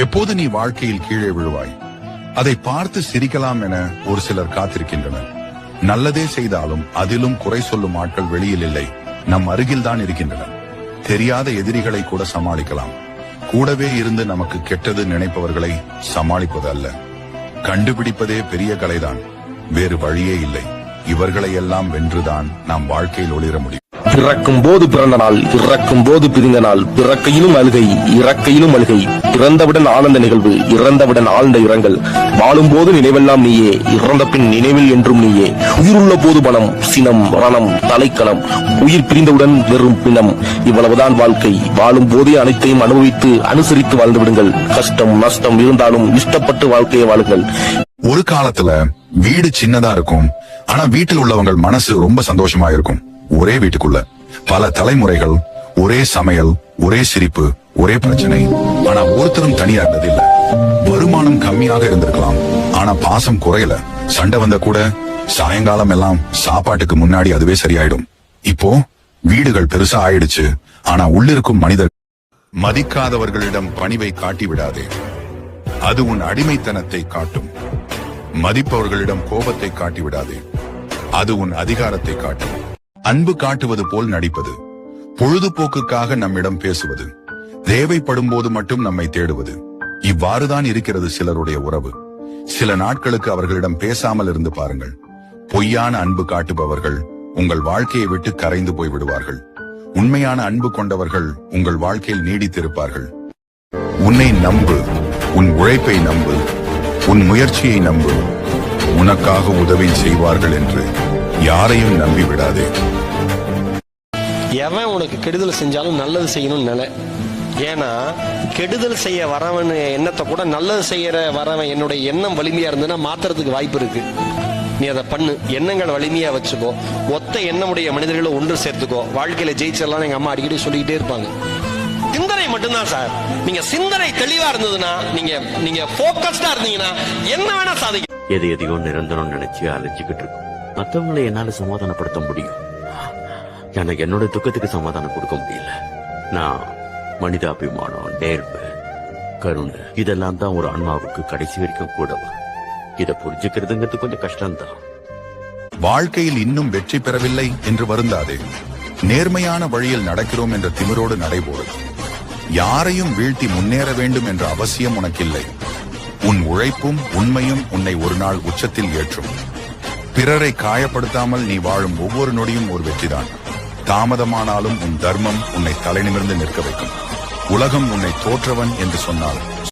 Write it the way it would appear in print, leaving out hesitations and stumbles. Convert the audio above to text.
எப்போது நீ வாழ்க்கையில் கீழே விழுவாய் அதை பார்த்து சிரிக்கலாம் என ஒரு சிலர் காத்திருக்கின்றனர். நல்லதே செய்தாலும் அதிலும் குறை சொல்லும் ஆட்கள் வெளியில் இல்லை, நம் அருகில்தான் இருக்கின்றனர். தெரியாத எதிரிகளை கூட சமாளிக்கலாம். கூடவே இருந்து நமக்கு கெட்டது நினைப்பவர்களை சமாளிப்பது அல்ல, கண்டுபிடிப்பதே பெரிய கலைதான். வேறு வழியே இல்லை. இவர்களை எல்லாம் வென்றுதான் நாம் வாழ்க்கையில் ஒளிர முடியும். பிறக்கும் போது பிறந்த நாள், இறக்கும் போது பிரிந்த நாள், பிறக்கையிலும் அழுகை, இறக்கையிலும் அழுகை, பிறந்தவுடன் ஆனந்த நிகழ்வு, இறந்தவுடன் ஆழ்ந்த இரங்கல், வாழும் போது நினைவெல்லாம் நீயே, இறந்த பின் நினைவில் என்றும் நீயே, உயிருள்ள போது பணம், சினம், ரணம், தலைக்கணம், உயிர் பிரிந்தவுடன் வெறும் பிணம். இவ்வளவுதான் வாழ்க்கை. வாழும் போதே அனைத்தையும் அனுபவித்து அனுசரித்து வாழ்ந்து விடுங்கள். கஷ்டம் நஷ்டம் இருந்தாலும் இஷ்டப்பட்டு வாழ்க்கையை வாழுங்கள். ஒரு காலத்துல வீடு சின்னதா இருக்கும், ஆனா வீட்டில் உள்ளவங்கள் மனசு ரொம்ப சந்தோஷமா இருக்கும். ஒரே வீட்டுக்குள்ள பல தலைமுறைகள், ஒரே சமையல், ஒரே சிரிப்பு, ஒரே பிரச்சனை. ஆனா ஒருத்தரும் தனியா இருந்ததில்லை. வருமானம் கம்மியாக இருந்திருக்கலாம், ஆனா பாசம் குறையல. சண்டை வந்த கூட சாயங்காலம் எல்லாம் சாப்பாட்டுக்கு முன்னாடி அதுவே சரியாயிடும். இப்போ வீடுகள் பெருசா ஆயிடுச்சு, ஆனா உள்ளிருக்கும் மனிதர் மதிக்காதவர்களிடம் பணிவை காட்டி விடாதே. அது உன் அடிமைத்தனத்தை காட்டும். மதிப்பவர்களிடம் கோபத்தை காட்டி விடாதே. அது உன் அதிகாரத்தை காட்டும். அன்பு காட்டுவது போல் நடிப்பது, பொழுதுபோக்குக்காக நம்மிடம் பேசுவது, தேவைப்படும் போது மட்டும் நம்மை தேடுவது, இவ்வாறுதான் இருக்கிறது சிலருடைய உறவு. சில நாட்களுக்கு அவர்களிடம் பேசாமல் இருந்து பாருங்கள். பொய்யான அன்பு காட்டுபவர்கள் உங்கள் வாழ்க்கையை விட்டு கரைந்து போய் விடுவார்கள். உண்மையான அன்பு கொண்டவர்கள் உங்கள் வாழ்க்கையில் நீடித்திருப்பார்கள். உன்னை நம்பு, உன் உழைப்பை நம்பு, உன் முயற்சியை நம்பு. உனக்காக உதவி செய்வார்கள் என்று யாரையும் நம்பி விடாதே. எவன் உனக்கு கெடுதல் செஞ்சாலும் நல்லது செய்யணும்னு நினை. ஏன்னா கெடுதல் செய்ய வரவன் எண்ணத்தை கூட நல்லது செய்யற வரவன் என்னுடைய எண்ணம் வலிமையா இருந்ததுன்னா மாத்துறதுக்கு வாய்ப்பு இருக்கு. நீ அதை பண்ணு. எண்ணங்கள் வலிமையா வச்சுக்கோ. ஒத்த எண்ணமுடைய மனிதர்களை ஒன்று சேர்த்துக்கோ. வாழ்க்கையில ஜெயிச்சிடலாம். எங்க அம்மா அடிக்கடி சொல்லிக்கிட்டே இருப்பாங்க. சிந்தனை மட்டும்தான் சார். நீங்க சிந்தனை தெளிவா இருந்ததுன்னா, நீங்க போக்கஸ்டா இருந்தீங்கன்னா என்ன வேணா சாதிக்கும். எதையோ நிரந்தரம் நினைச்சு அழைச்சிக்கிட்டு இருக்கும். மற்றவங்களை என்னால சமாதானப்படுத்த முடியும், எனக்கு என்னோட துக்கத்துக்கு சமாதானம் கொடுக்க முடியல. நான் மனிதாபிமானம், நேர்மை, கருணை இதெல்லாம் தான் ஒரு ஆன்மாவுக்கு கடைசி வரைக்கும் கூடவா. இதை புரிஞ்சுக்கிறதுங்கிறது கொஞ்சம் கஷ்டம்தான். வாழ்க்கையில் இன்னும் வெற்றி பெறவில்லை என்று வருந்தாதே. நேர்மையான வழியில் நடக்கிறோம் என்ற திமிரோடு நடைபோடு. யாரையும் வீழ்த்தி முன்னேற வேண்டும் என்ற அவசியம் உனக்கில்லை. உன் உழைப்பும் உண்மையும் உன்னை ஒரு நாள் உச்சத்தில் ஏற்றும். பிறரை காயப்படுத்தாமல் நீ வாழும் ஒவ்வொரு நொடியும் ஒரு வெற்றிதான். தாமதமானாலும் உன் தர்மம் உன்னை தலைநிமிர்ந்து நிற்க வைக்கும். உலகம் உன்னை தோற்றவன் என்று சொன்னால்